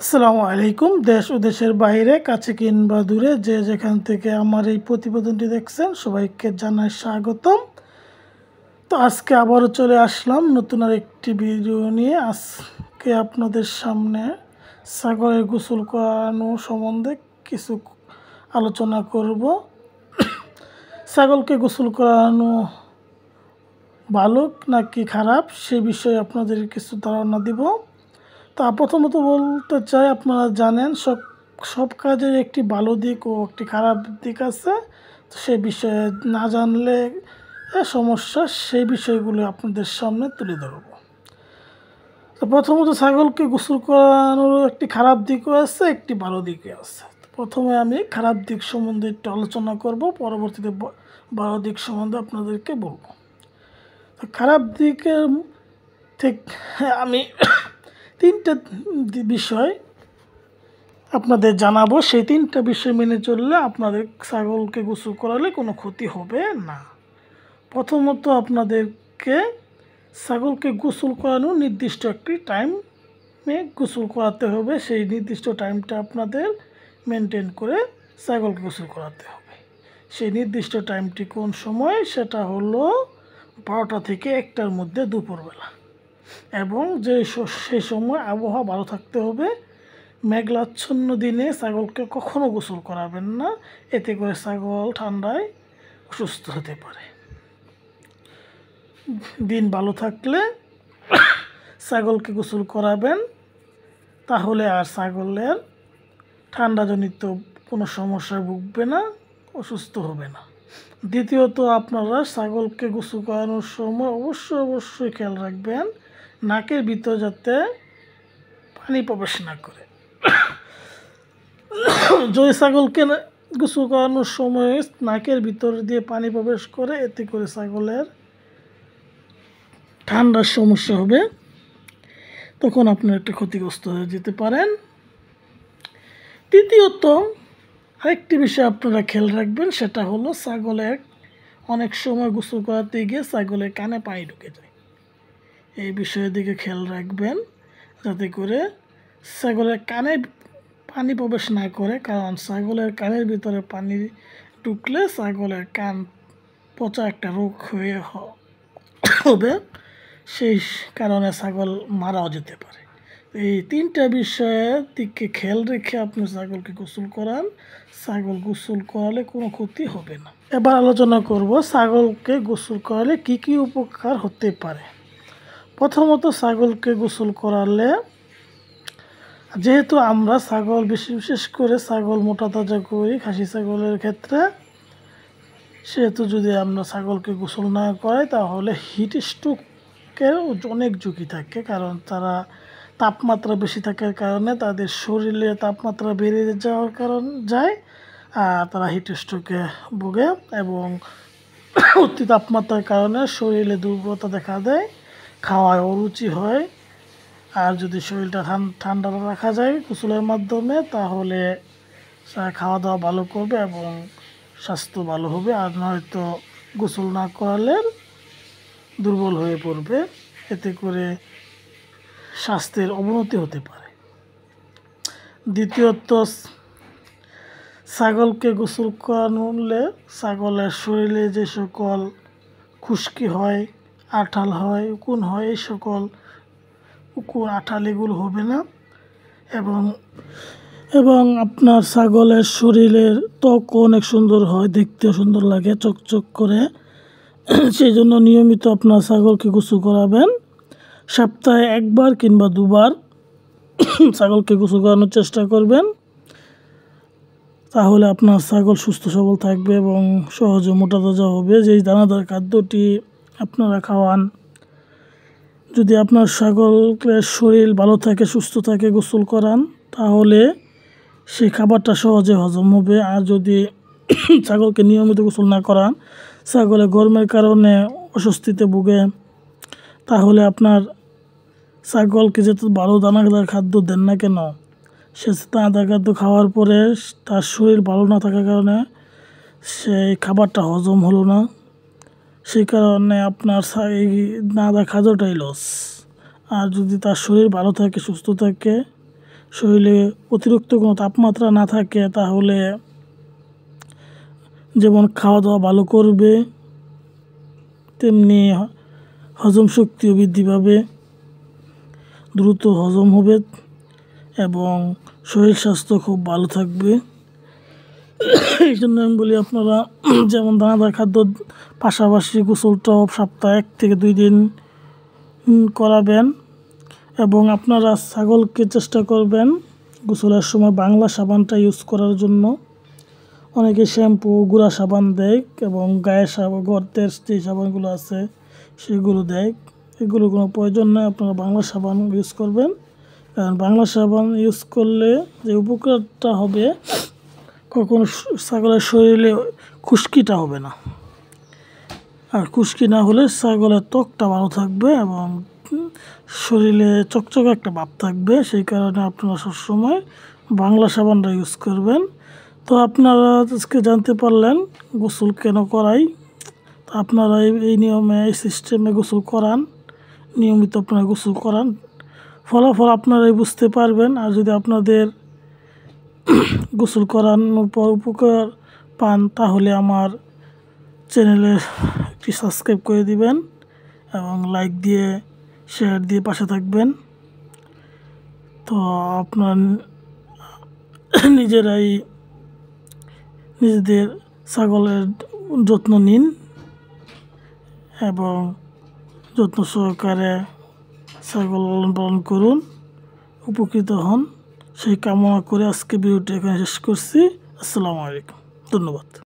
আসসালামু আলাইকুম। দেশ ও দেশের বাইরে কাছে কিংবা দূরে যে যেখান থেকে আমার এই প্রতিবেদনটি দেখছেন সবাইকে জানাই স্বাগতম। তো আজকে আবারও চলে আসলাম নতুন আর একটি ভিডিও নিয়ে। আজকে আপনাদের সামনে ছাগলের গোসল করানো সম্বন্ধে কিছু আলোচনা করব। ছাগলকে গোসল করানো ভালো নাকি খারাপ সে বিষয়ে আপনাদের কিছু ধারণা দিব। তা প্রথমত বলতে চাই, আপনারা জানেন সব সব কাজের একটি ভালো দিক ও একটি খারাপ দিক আছে। তো সে বিষয়ে না জানলে সমস্যা, সেই বিষয়গুলো আপনাদের সামনে তুলে ধরব। তো প্রথমত ছাগলকে গোসল করানোর একটি খারাপ দিকও আছে, একটি ভালো দিকও আছে। তো প্রথমে আমি খারাপ দিক সম্বন্ধে একটু আলোচনা করব, পরবর্তীতে ভালো দিক সম্বন্ধে আপনাদেরকে বলবো। তো খারাপ দিকের থেকে আমি তিনটা বিষয় আপনাদের জানাবো। সেই তিনটা বিষয় মেনে চললে আপনাদের ছাগলকে গোসল করালে কোনো ক্ষতি হবে না। প্রথমত আপনাদেরকে ছাগলকে গোসল করানো নির্দিষ্ট একটি টাইমে গোসল করাতে হবে। সেই নির্দিষ্ট টাইমটা আপনাদের মেনটেন করে ছাগলকে গোসল করাতে হবে। সেই নির্দিষ্ট টাইমটি কোন সময়? সেটা হলো 12টা থেকে 1টার মধ্যে দুপুরবেলা, এবং সেই সময় আবহাওয়া ভালো থাকতে হবে। মেঘলাচ্ছন্ন দিনে ছাগলকে কখনো গোসল করাবেন না, এতে করে ছাগল ঠান্ডায় অসুস্থ হতে পারে। দিন ভালো থাকলে ছাগলকে গোসল করাবেন, তাহলে আর ছাগলের ঠান্ডাজনিত কোনো সমস্যায় ভুগবে না, অসুস্থ হবে না। দ্বিতীয়ত, আপনারা ছাগলকে গোসল করানোর সময় অবশ্যই খেয়াল রাখবেন নাকের ভিতর যাতে পানি প্রবেশ না করে। যদি ছাগলকে গোসল করানোর সময় নাকের ভিতর দিয়ে পানি প্রবেশ করে, এতে করে ছাগলের ঠান্ডার সমস্যা হবে, তখন আপনার একটা ক্ষতিগ্রস্ত হয়ে যেতে পারেন। তৃতীয়ত, আরেকটি বিষয় আপনারা খেয়াল রাখবেন, সেটা হলো ছাগলের অনেক সময় গোসল করাতে গিয়ে ছাগলের কানে পানি ঢুকে যায়। এই বিষয়ের দিকে খেয়াল রাখবেন যাতে করে ছাগলের কানে পানি প্রবেশ না করে, কারণ ছাগলের কানের ভিতরে পানি ঢুকলে ছাগলের কান পচা একটা রোগ হবে, সেই কারণে ছাগল মারাও যেতে পারে। এই তিনটা বিষয়ের দিকে খেয়াল রেখে আপনি ছাগলকে গোসল করান। ছাগল গোসল করালে কোনো ক্ষতি হবে না। এবার আলোচনা করব ছাগলকে গোসল করালে কি কি উপকার হতে পারে। প্রথমত, ছাগলকে গোসল করালে, যেহেতু আমরা ছাগল বিশেষ করে ছাগল মোটা তাজা করি খাসি ছাগলের ক্ষেত্রে, সেহেতু যদি আমরা ছাগলকে গোসল না করাই তাহলে হিট স্ট্রোকের অনেক ঝুঁকি থাকে। কারণ তারা তাপমাত্রা বেশি থাকার কারণে তাদের শরীরে তাপমাত্রা বেড়ে যাওয়ার যায়, আর তারা হিট স্ট্রোকে ভোগে, এবং অতি তাপমাত্রার কারণে শরীরে দুর্বলতা দেখা দেয়, খাওয়ায় অরুচি হয়। আর যদি শরীরটা ঠান্ডা রাখা যায় গোসলের মাধ্যমে, তাহলে খাওয়া দাওয়া ভালো করবে এবং স্বাস্থ্য ভালো হবে। আর নয়তো গোসল না করালে দুর্বল হয়ে পড়বে, এতে করে স্বাস্থ্যের অবনতি হতে পারে। দ্বিতীয়ত, ছাগলকে গোসল করানোলে ছাগলের শরীরে যে সকল খুশকি হয়, আঠাল হয়, উকুন হয়, এই সকল উকুন আঠাল এগুলো হবে না, এবং আপনার ছাগলের শরীরের ত্বক অনেক সুন্দর হয়, দেখতেও সুন্দর লাগে চকচক করে। সেই জন্য নিয়মিত আপনার ছাগলকে গোসল করাবেন। সপ্তাহে 1বার কিংবা 2বার ছাগলকে গোসল করানোর চেষ্টা করবেন, তাহলে আপনার ছাগল সুস্থ সবল থাকবে এবং সহজে মোটা তাজা হবে। যেই দানাদার খাদ্যটি আপনারা খাওয়ান, যদি আপনার ছাগলের শরীর ভালো থাকে, সুস্থ থাকে, গোসল করান, তাহলে সেই খাবারটা সহজে হজম হবে। আর যদি ছাগলকে নিয়মিত গোসল না করান, ছাগলে গরমের কারণে অস্বস্তিতে ভুগে, তাহলে আপনার ছাগলকে যত ভালো দানাদার খাদ্য দেন না কেন, সে দানাদার খাদ্য খাওয়ার পরে তার শরীর ভালো না থাকার কারণে সেই খাবারটা হজম হলো না, সেই কারণে আপনার এই দানাদার খাদ্যটাই লস। আর যদি তার শরীর ভালো থাকে, সুস্থ থাকে, শরীরে অতিরিক্ত কোনো তাপমাত্রা না থাকে, তাহলে যেমন খাওয়া দাওয়া ভালো করবে, তেমনি হজম শক্তিও বৃদ্ধি পাবে, দ্রুত হজম হবে এবং শরীর স্বাস্থ্য খুব ভালো থাকবে। এই জন্য আমি বলি আপনারা যেমন দানাদার খাদ্য পাশাপাশি গোসলটাও সপ্তাহে 1 থেকে 2 দিন করাবেন। এবং আপনারা ছাগলকে চেষ্টা করবেন গোসলের সময় বাংলা সাবানটা ইউজ করার জন্য। অনেকে শ্যাম্পু গুঁড়া সাবান দেয় এবং গায়ের সাবান, গর্তের যে সাবানগুলো আছে সেগুলো দেয়। এগুলো কোনো প্রয়োজন নেই, আপনারা বাংলা সাবান ইউজ করবেন। কারণ বাংলা সাবান ইউজ করলে যে উপকারটা হবে, কখনো ছাগলের শরীরে খুশকিটা হবে না। আর খুশকি না হলে ছাগলের ত্বকটা ভালো থাকবে এবং শরীরে চকচকে একটা ভাব থাকবে। সেই কারণে আপনারা সবসময় বাংলা সাবানটা ইউজ করবেন। তো আপনারা আজকে জানতে পারলেন গোসল কেন করাই। তো আপনারা এই নিয়মে, এই সিস্টেমে গোসল করান, নিয়মিত আপনারা গোসল করান, ফলাফল আপনারাই বুঝতে পারবেন। আর যদি আপনাদের গোসল করানোর পর উপকার পান, তাহলে আমার চ্যানেলে একটি সাবস্ক্রাইব করে দিবেন এবং লাইক দিয়ে, শেয়ার দিয়ে পাশে থাকবেন। তো আপনার নিজেদের ছাগলের যত্ন নিন এবং যত্ন সহকারে ছাগল লালন পালন করুন, উপকৃত হন। সেই কামনা করে আজকে ভিডিওটি এখানে শেষ করছি। আসসালামু আলাইকুম, ধন্যবাদ।